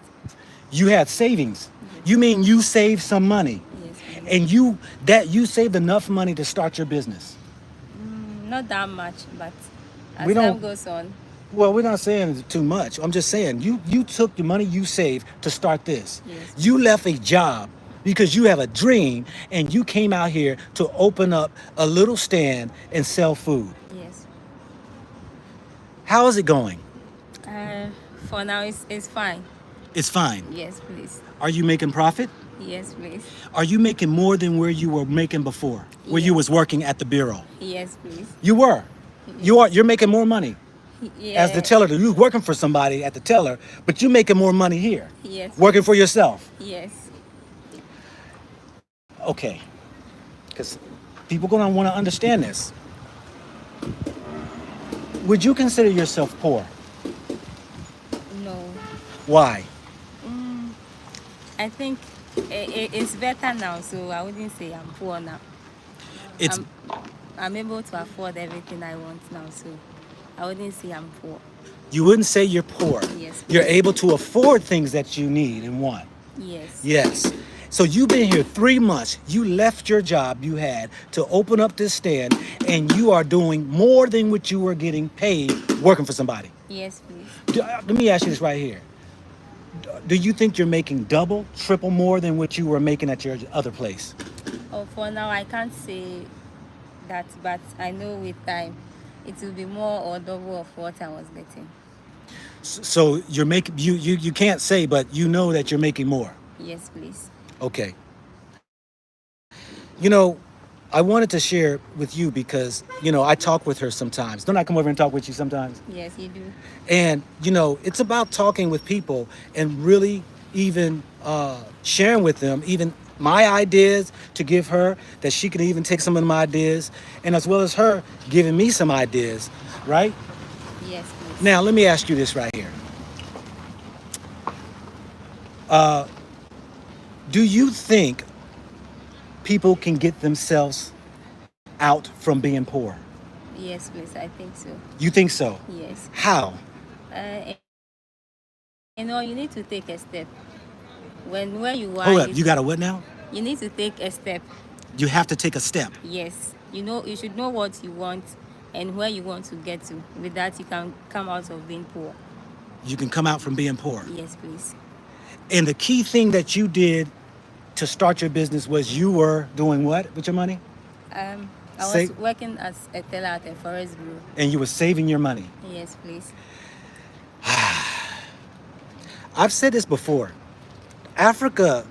You had savings. You mean you saved some money? Yes, please. And you saved enough money to start your business? Not that much, but as We don't- time goes on, Well, we're not saying it's too much. I'm just saying you took the money you saved to start this. Yes. You left a job because you have a dream and you came out here to open up a little stand and sell food. yes. How is it going? For now, it's fine. It's fine. Yes, please. Are you making profit? Yes, please. Are you making more than where you were making before? Where you Yes. was working at the bureau? Yes, please. You were. You're making more money Yeah. as the teller. You was working for somebody at the teller, but you're making more money here. Yes. Working for yourself. Yes. Okay. Because people gonna want to understand this. Would you consider yourself poor? No. Why? I think it's better now, so I wouldn't say I'm poor now. It's I'm able to afford everything I want now, so I wouldn't say I'm poor. you wouldn't say you're poor. Yes. You're able to afford things that you need and want. Yes. Yes. So you've been here 3 months. You left your job you had to open up this stand, and you are doing more than what you were getting paid working for somebody. Yes, please. Let me ask you this right here. Do you think you're making double, triple more than what you were making at your other place? Oh, for now, I can't say that, but I know with time it will be more or double of what I was getting. So you're making you can't say, but you know that you're making more. Yes, please. Okay. I wanted to share with you because, I talk with her sometimes. Don't I come over and talk with you sometimes? Yes, you do. And, it's about talking with people and really even sharing with them even my ideas to give her, that she can even take some of my ideas, and as well as her giving me some ideas, right? Yes, please. Now, let me ask you this right here. Do you think people can get themselves out from being poor? Yes, please. I think so. You think so? Yes. How? Uh, you need to take a step. When where you are, Hold up. You got a what now? you need to take a step. You have to take a step. Yes. You should know what you want and where you want to get to. With that, you can come out of being poor. You can come out from being poor. Yes, please. And the key thing that you did to start your business was you were doing what with your money? I was Say- working as a teller at a forest bureau. And you were saving your money. Yes, please. I've said this before. Africa,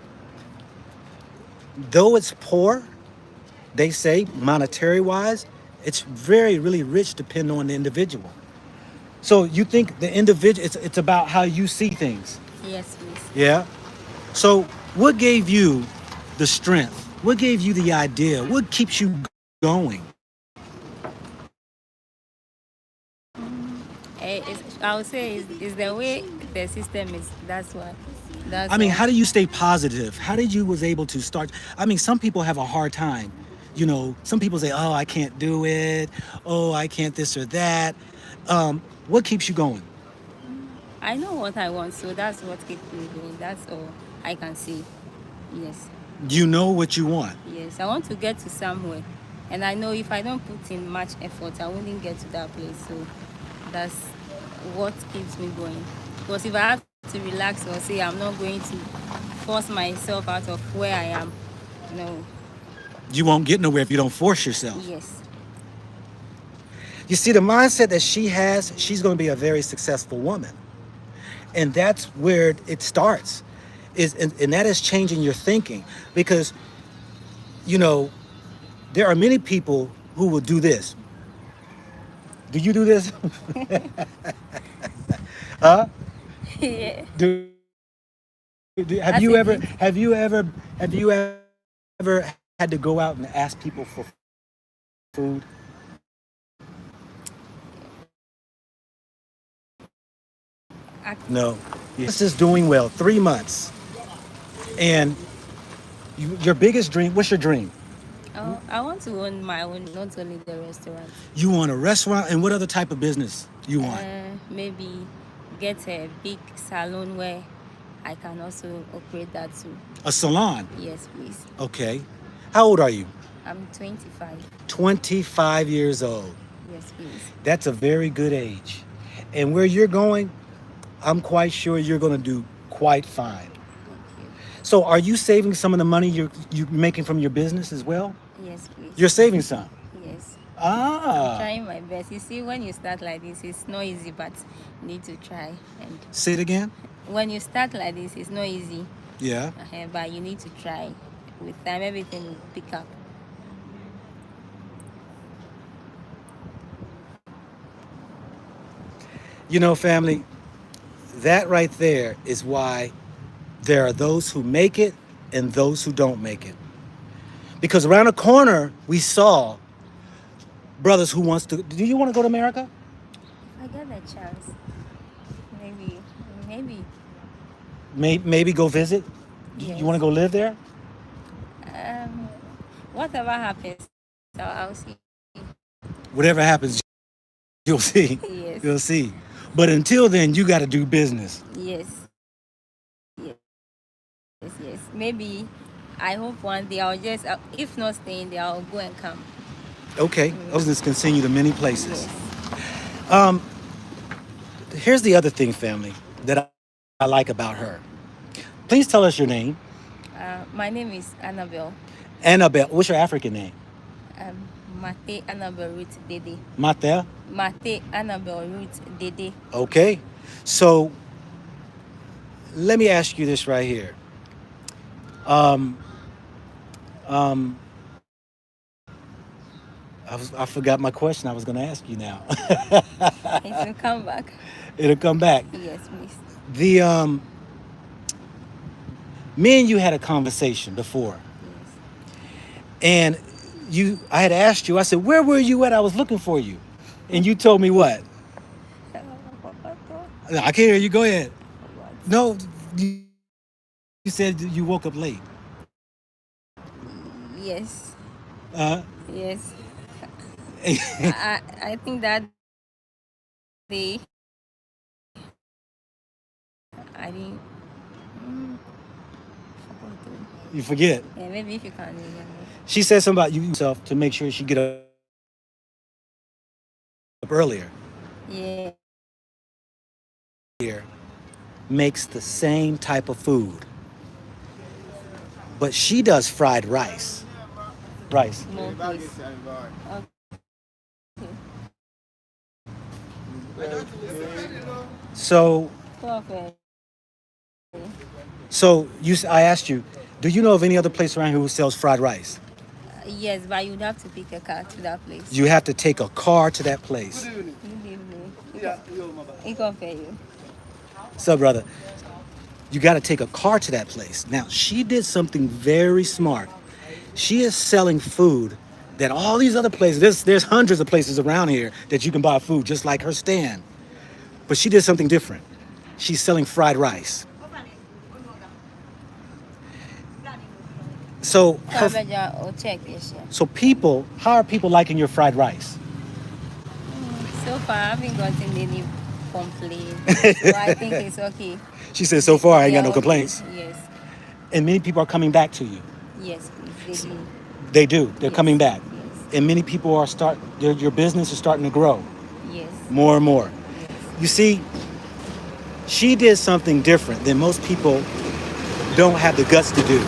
though it's poor, they say monetary wise, it's really rich depending on the individual. So you think the individual, it's about how you see things. Yes, please. Yeah. So what gave you the strength? What gave you the idea? What keeps you going? I would say is the way the system is. That's why. That's I mean, all. how do you stay positive? How did you was able to start? I mean, some people have a hard time. You know, some people say, oh, I can't do it. Oh, I can't this or that. What keeps you going? I know what I want, so that's what keeps me going. That's all I can say. Yes. You know what you want. Yes. I want to get to somewhere. And I know if I don't put in much effort, I wouldn't get to that place. So that's what keeps me going. Because if I have to relax or say I'm not going to force myself out of where I am, no. You won't get nowhere if you don't force yourself. Yes. You see, the mindset that she has, she's going to be a very successful woman. And that's where it starts. And that is changing your thinking. Because, you know, there are many people who will do this. Do you do this? Huh? Yeah. Have you ever had to go out and ask people for food? No. This is doing well. 3 months. And your biggest dream, what's your dream? I want to own my own, not only the restaurant. You want a restaurant, and what other type of business you want? Maybe get a big salon where I can also operate that too. A salon? Yes, please. Okay. How old are you? I'm 25. 25 years old. Yes, please. That's a very good age. And where you're going, I'm quite sure you're going to do quite fine. Thank you. So are you saving some of the money you're making from your business as well? Yes, please. You're saving some? Yes. Ah. I'm trying my best. You see, when you start like this, it's not easy, but you need to try. And Say it again? when you start like this, it's not easy, Yeah. but you need to try. With time, everything will pick up. You know, family, that right there is why there are those who make it and those who don't make it. Because around the corner, we saw brothers who wants to, do you want to go to America? If I get the chance, maybe. Maybe go visit? Yes. You want to go live there? Whatever happens, I'll see. Whatever happens, you'll see. Yes. You'll see. But until then, you got to do business. Yes. Yes. Maybe I hope one day I'll just, if not staying there, I'll go and come. Okay. Business can send you to many places. Yes. Here's the other thing, family, that I like about her. Please tell us your name. My name is Annabelle. Annabelle. What's your African name? Mate Annabelle Ruth Dede. Mate? Mate Annabelle Ruth Dede. Okay. So let me ask you this right here. I forgot my question I was going to ask you now. It will come back. It'll come back. Yes, please. The me and you had a conversation before, Yes. and I had asked you. I said, "Where were you at? I was looking for you," and you told me what? I can't hear you. Go ahead. No, said you woke up late. Yes. Uh, Yes. I think that day I didn't. Forgot to- you forget. Yeah, maybe if you can remember. She said something about you yourself to make sure she get up earlier. Yeah. Here makes the same type of food, but she does fried rice. Rice. More please. So, Okay. I asked you, do you know of any other place around here who sells fried rice? Yes, but you'd have to pick a car to that place. You have to take a car to that place. Good evening. It can pay you. So, brother, you got to take a car to that place. Now, she did something very smart. She is selling food that all these other places, there's hundreds of places around here that you can buy food just like her stand. But she did something different. She's selling fried rice. So, so people, how are people liking your fried rice? So far, I haven't gotten any complaints. So I think it's okay. She said, so far, I ain't got no okay. complaints. Yes. And many people are coming back to you. Yes, please. They do. They do. They're coming back. Yes. And many people are your business is starting to grow Yes. more and more. Yes. You see, she did something different than most people don't have the guts to do.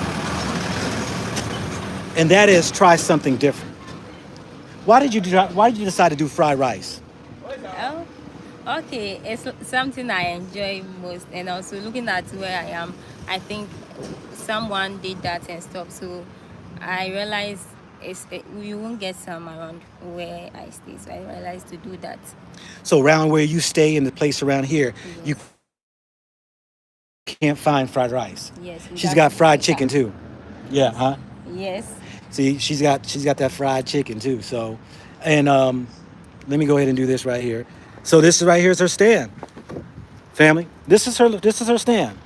And that is try something different. Why did you decide to do fried rice? Oh, okay. It's something I enjoy most, and also looking at where I am, I think someone did that and stopped. So I realized we won't get some around where I stay. So I realized to do that. So around where you stay in the place around here, Yes. you can't find fried rice. Yes. She's got fried chicken too. Yeah, huh? Yes. See, she's got that fried chicken too. So, and let me go ahead and do this right here. So this is right here is her stand, family. This is her stand.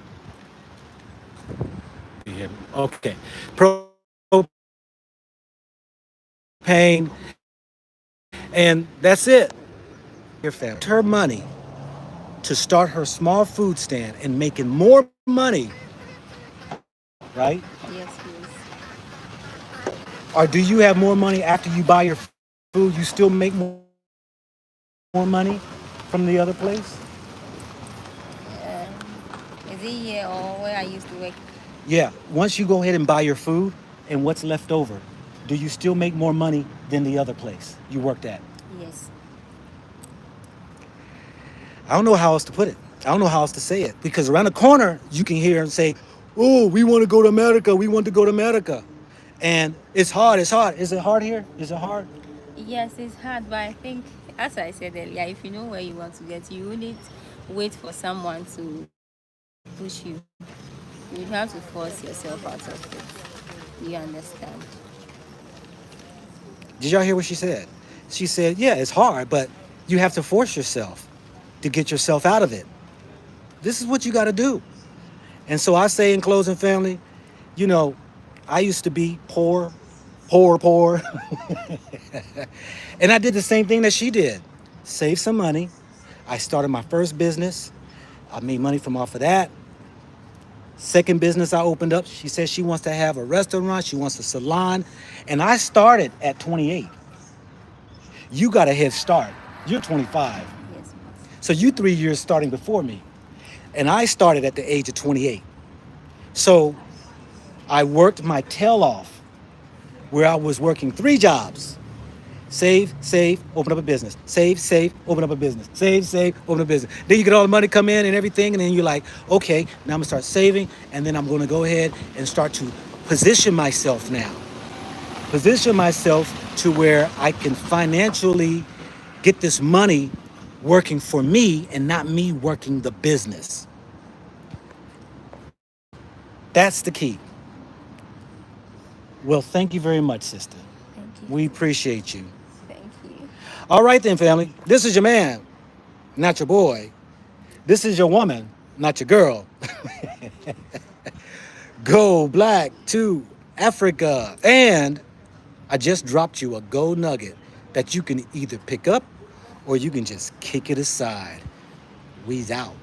Okay, propane, and that's it. Your family, her money to start her small food stand and making more money, right? Yes, please. Or do you have more money after you buy your food? You still make more money from the other place? Is it here or where I used to work? Yeah. Once you go ahead and buy your food and what's left over, do you still make more money than the other place you worked at? Yes. I don't know how else to put it. I don't know how else to say it. Because around the corner, you can hear and say, oh, we want to go to America. We want to go to America. And it's hard. It's hard. Is it hard here? Is it hard? Yes, it's hard, but I think, as I said earlier, if you know where you want to get, you wouldn't wait for someone to push you. You have to force yourself out of it. You understand? Did y'all hear what she said? She said, yeah, it's hard, but you have to force yourself to get yourself out of it. This is what you got to do. And so I say in closing, family, you know, I used to be poor. And I did the same thing that she did. Save some money. I started my first business. I made money from off of that. Second business I opened up, she said she wants to have a restaurant. She wants a salon. And I started at 28. You got a head start. You're 25. Yes, please. So you 3 years starting before me. And I started at the age of 28. So I worked my tail off where I was working 3 jobs. Save, open up a business. Save, open up a business. Save, open up a business. Then you get all the money come in and everything, and then you're like, okay, now I'm gonna start saving, and then I'm gonna go ahead and start to position myself now. Position myself to where I can financially get this money working for me and not me working the business. That's the key. Well, thank you very much, sister. Thank you. We appreciate you. Thank you. All right then, family. This is your man, not your boy. This is your woman, not your girl. Go black to Africa. And I just dropped you a gold nugget that you can either pick up or you can just kick it aside. We's out.